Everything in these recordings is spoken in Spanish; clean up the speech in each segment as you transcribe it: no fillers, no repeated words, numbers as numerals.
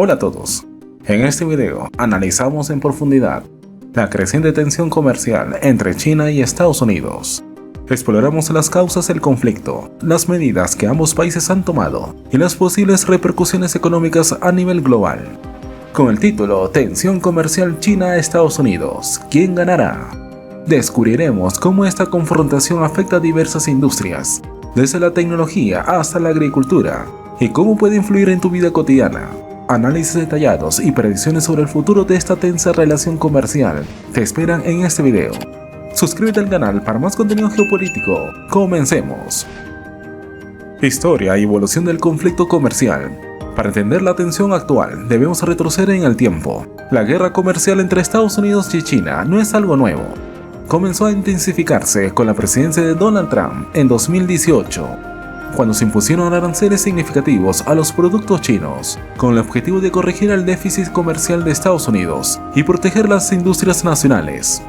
Hola a todos. En este video analizamos en profundidad la creciente tensión comercial entre China y Estados Unidos. Exploramos las causas del conflicto, las medidas que ambos países han tomado y las posibles repercusiones económicas a nivel global. Con el título Tensión comercial China-Estados Unidos, ¿quién ganará? Descubriremos cómo esta confrontación afecta a diversas industrias, desde la tecnología hasta la agricultura, y cómo puede influir en tu vida cotidiana. Análisis detallados y predicciones sobre el futuro de esta tensa relación comercial te esperan en este video. Suscríbete al canal para más contenido geopolítico. Comencemos. Historia y evolución del conflicto comercial. Para entender la tensión actual, debemos retroceder en el tiempo. La guerra comercial entre Estados Unidos y China no es algo nuevo. Comenzó a intensificarse con la presidencia de Donald Trump en 2018. Cuando se impusieron aranceles significativos a los productos chinos, con el objetivo de corregir el déficit comercial de Estados Unidos y proteger las industrias nacionales.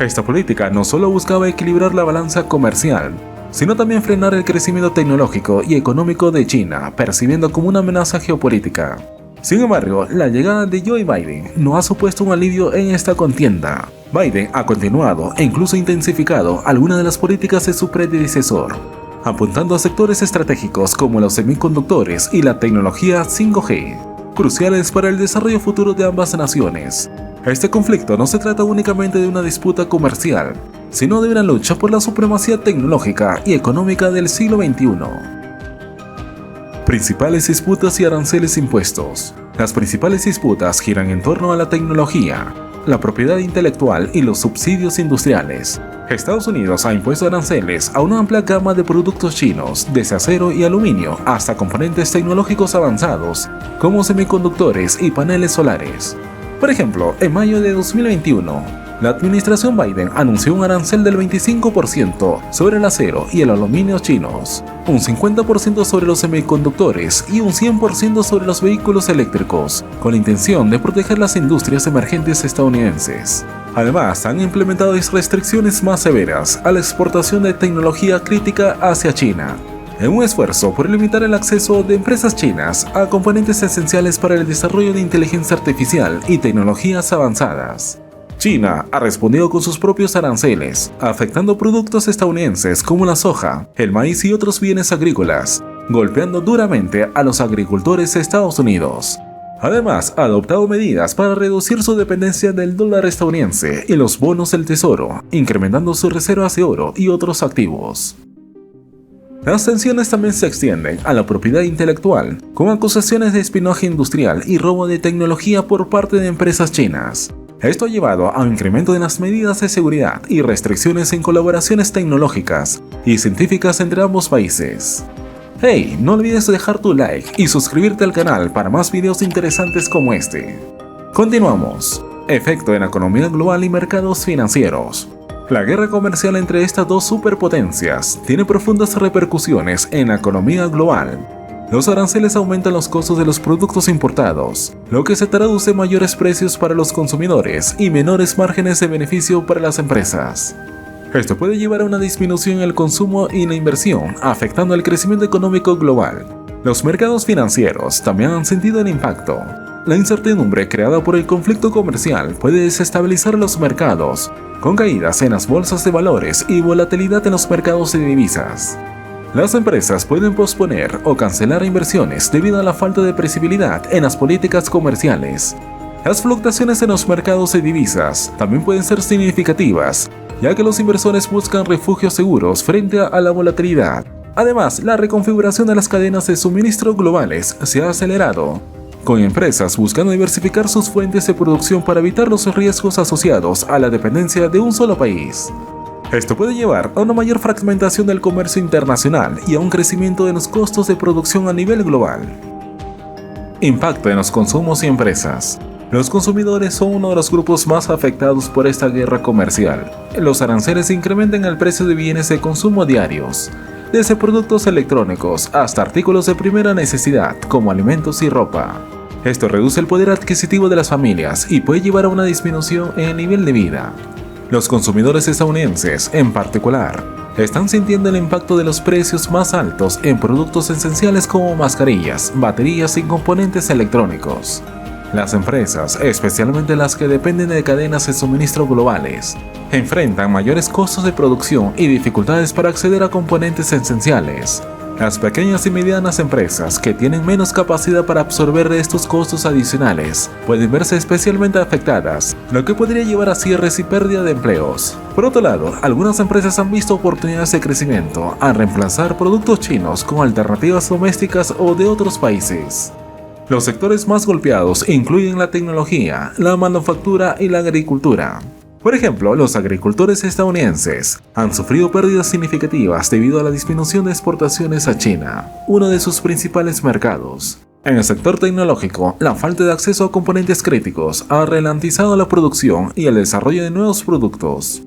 Esta política no solo buscaba equilibrar la balanza comercial, sino también frenar el crecimiento tecnológico y económico de China, percibiendo como una amenaza geopolítica. Sin embargo, la llegada de Joe Biden no ha supuesto un alivio en esta contienda. Biden ha continuado e incluso intensificado algunas de las políticas de su predecesor, apuntando a sectores estratégicos como los semiconductores y la tecnología 5G, cruciales para el desarrollo futuro de ambas naciones. Este conflicto no se trata únicamente de una disputa comercial, sino de una lucha por la supremacía tecnológica y económica del siglo XXI. Principales disputas y aranceles impuestos. Las principales disputas giran en torno a la tecnología, la propiedad intelectual y los subsidios industriales. Estados Unidos ha impuesto aranceles a una amplia gama de productos chinos, desde acero y aluminio hasta componentes tecnológicos avanzados, como semiconductores y paneles solares. Por ejemplo, en mayo de 2021, la administración Biden anunció un arancel del 25% sobre el acero y el aluminio chinos, un 50% sobre los semiconductores y un 100% sobre los vehículos eléctricos, con la intención de proteger las industrias emergentes estadounidenses. Además, han implementado restricciones más severas a la exportación de tecnología crítica hacia China, en un esfuerzo por limitar el acceso de empresas chinas a componentes esenciales para el desarrollo de inteligencia artificial y tecnologías avanzadas. China ha respondido con sus propios aranceles, afectando productos estadounidenses como la soja, el maíz y otros bienes agrícolas, golpeando duramente a los agricultores de Estados Unidos. Además, ha adoptado medidas para reducir su dependencia del dólar estadounidense y los bonos del tesoro, incrementando sus reservas de oro y otros activos. Las tensiones también se extienden a la propiedad intelectual, con acusaciones de espionaje industrial y robo de tecnología por parte de empresas chinas. Esto ha llevado a un incremento de las medidas de seguridad y restricciones en colaboraciones tecnológicas y científicas entre ambos países. Hey, no olvides dejar tu like y suscribirte al canal para más videos interesantes como este. Continuamos. Efecto en la economía global y mercados financieros. La guerra comercial entre estas dos superpotencias tiene profundas repercusiones en la economía global. Los aranceles aumentan los costos de los productos importados, lo que se traduce en mayores precios para los consumidores y menores márgenes de beneficio para las empresas. Esto puede llevar a una disminución en el consumo y la inversión, afectando el crecimiento económico global. Los mercados financieros también han sentido el impacto. La incertidumbre creada por el conflicto comercial puede desestabilizar los mercados, con caídas en las bolsas de valores y volatilidad en los mercados de divisas. Las empresas pueden posponer o cancelar inversiones debido a la falta de previsibilidad en las políticas comerciales. Las fluctuaciones en los mercados de divisas también pueden ser significativas, ya que los inversores buscan refugios seguros frente a la volatilidad. Además, la reconfiguración de las cadenas de suministro globales se ha acelerado, con empresas buscando diversificar sus fuentes de producción para evitar los riesgos asociados a la dependencia de un solo país. Esto puede llevar a una mayor fragmentación del comercio internacional y a un crecimiento de los costos de producción a nivel global. Impacto en los consumos y empresas. Los consumidores son uno de los grupos más afectados por esta guerra comercial. Los aranceles incrementan el precio de bienes de consumo diarios, desde productos electrónicos hasta artículos de primera necesidad como alimentos y ropa. Esto reduce el poder adquisitivo de las familias y puede llevar a una disminución en el nivel de vida. Los consumidores estadounidenses, en particular, están sintiendo el impacto de los precios más altos en productos esenciales como mascarillas, baterías y componentes electrónicos. Las empresas, especialmente las que dependen de cadenas de suministro globales, enfrentan mayores costos de producción y dificultades para acceder a componentes esenciales. Las pequeñas y medianas empresas que tienen menos capacidad para absorber estos costos adicionales pueden verse especialmente afectadas, lo que podría llevar a cierres y pérdida de empleos. Por otro lado, algunas empresas han visto oportunidades de crecimiento al reemplazar productos chinos con alternativas domésticas o de otros países. Los sectores más golpeados incluyen la tecnología, la manufactura y la agricultura. Por ejemplo, los agricultores estadounidenses han sufrido pérdidas significativas debido a la disminución de exportaciones a China, uno de sus principales mercados. En el sector tecnológico, la falta de acceso a componentes críticos ha ralentizado la producción y el desarrollo de nuevos productos.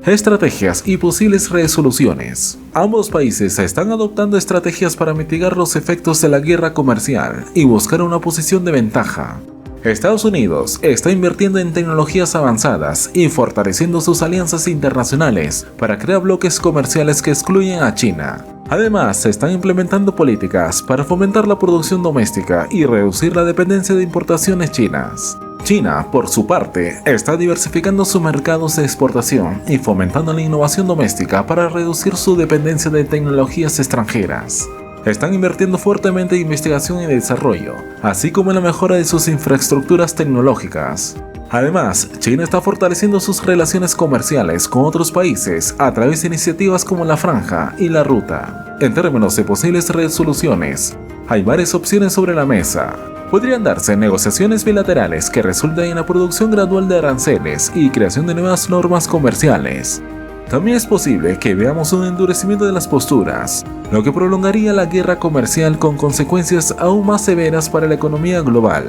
Estrategias y posibles resoluciones. Ambos países están adoptando estrategias para mitigar los efectos de la guerra comercial y buscar una posición de ventaja. Estados Unidos está invirtiendo en tecnologías avanzadas y fortaleciendo sus alianzas internacionales para crear bloques comerciales que excluyen a China. Además, se están implementando políticas para fomentar la producción doméstica y reducir la dependencia de importaciones chinas. China, por su parte, está diversificando sus mercados de exportación y fomentando la innovación doméstica para reducir su dependencia de tecnologías extranjeras. Están invirtiendo fuertemente en investigación y desarrollo, así como en la mejora de sus infraestructuras tecnológicas. Además, China está fortaleciendo sus relaciones comerciales con otros países a través de iniciativas como la Franja y la Ruta. En términos de posibles resoluciones, hay varias opciones sobre la mesa. Podrían darse negociaciones bilaterales que resulten en la producción gradual de aranceles y creación de nuevas normas comerciales. También es posible que veamos un endurecimiento de las posturas, lo que prolongaría la guerra comercial con consecuencias aún más severas para la economía global.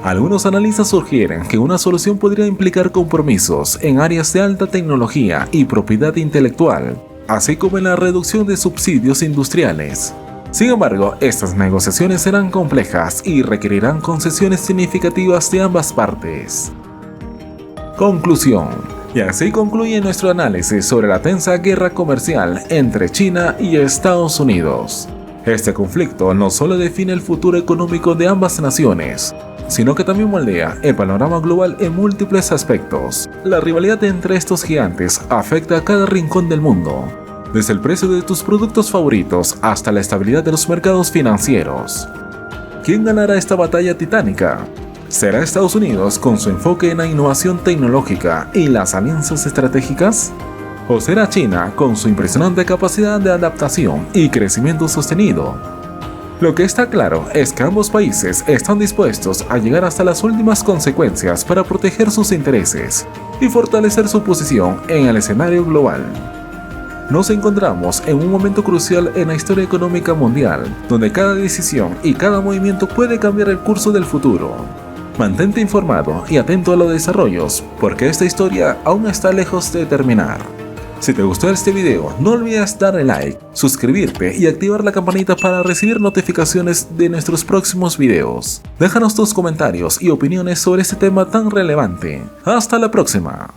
Algunos analistas sugieren que una solución podría implicar compromisos en áreas de alta tecnología y propiedad intelectual, así como en la reducción de subsidios industriales. Sin embargo, estas negociaciones serán complejas y requerirán concesiones significativas de ambas partes. Conclusión. Y así concluye nuestro análisis sobre la tensa guerra comercial entre China y Estados Unidos. Este conflicto no solo define el futuro económico de ambas naciones, sino que también moldea el panorama global en múltiples aspectos. La rivalidad entre estos gigantes afecta a cada rincón del mundo, desde el precio de tus productos favoritos hasta la estabilidad de los mercados financieros. ¿Quién ganará esta batalla titánica? ¿Será Estados Unidos con su enfoque en la innovación tecnológica y las alianzas estratégicas? ¿O será China con su impresionante capacidad de adaptación y crecimiento sostenido? Lo que está claro es que ambos países están dispuestos a llegar hasta las últimas consecuencias para proteger sus intereses y fortalecer su posición en el escenario global. Nos encontramos en un momento crucial en la historia económica mundial, donde cada decisión y cada movimiento puede cambiar el curso del futuro. Mantente informado y atento a los desarrollos, porque esta historia aún está lejos de terminar. Si te gustó este video, no olvides darle like, suscribirte y activar la campanita para recibir notificaciones de nuestros próximos videos. Déjanos tus comentarios y opiniones sobre este tema tan relevante. ¡Hasta la próxima!